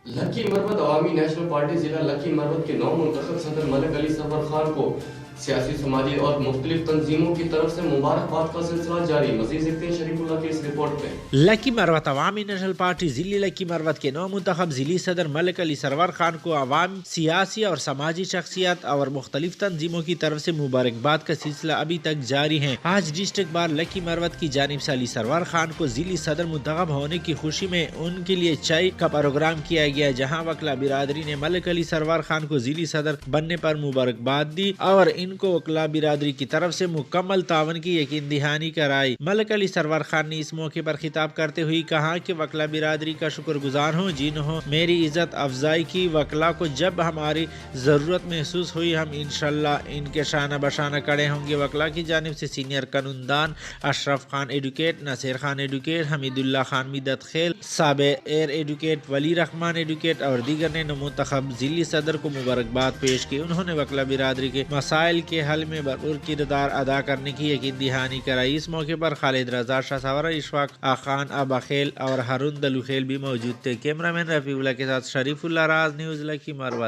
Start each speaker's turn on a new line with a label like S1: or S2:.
S1: لکی مروت عوامی national party ضلع لکی مروت کے نو منتخب صدر ملک علی سرور خان کو سیاسی سماجی اور مختلف تنظیموں کی طرف سے مبارکباد کا سلسلہ جاری. مزید دیکھتے ہیں شریف اللہ کی اس رپورٹ میں.
S2: لکی مروت عوامی نیشنل پارٹی ضلع لکی مروت کے نو منتخب ضلعی صدر ملک علی سرور خان کو عوام، سیاسی اور سماجی شخصیات اور مختلف تنظیموں کی طرف سے مبارکباد کا سلسلہ ابھی تک جاری ہے. آج ڈسٹرکٹ بار لکی مروت کی جانب سے علی سرور خان کو ضلعی صدر منتخب ہونے کی خوشی میں ان کے لیے چائے کا پروگرام کیا گیا، جہاں وکلا برادری نے ملک علی سرور خان کو ضلعی صدر بننے پر مبارکباد دی اور ان کو وکلا برادری کی طرف سے مکمل تعاون کی یقین دہانی کرائی. ملک علی سرور خان نے اس موقع پر خطاب کرتے ہوئے کہا کہ وکلا برادری کا شکر گزار ہوں جنہوں میری عزت افزائی کی. وکلا کو جب ہماری ضرورت محسوس ہوئی ہم انشاءاللہ ان کے شانہ بشانہ کھڑے ہوں گے. وکلا کی جانب سے سینئر قانوندان اشرف خان ایڈوکیٹ، نصیر خان ایڈوکیٹ، حمید اللہ خان میدت خیل، سابق ایئر ایڈوکیٹ ولی رحمان ایڈوکیٹ اور دیگر نے منتخب ضلعی صدر کو مبارکباد پیش کی. انہوں نے وکلا برادری کے مسائل کے حل میں بھرپور کردار ادا کرنے کی یقین دہانی کرائی. اس موقع پر خالد رضا شاہ ساورہ، اشفاق خان اباخیل اور ہارون دلوخیل بھی موجود تھے. کیمرہ مین رفیع اللہ کے ساتھ شریف اللہ راز، نیوز لکی مروت.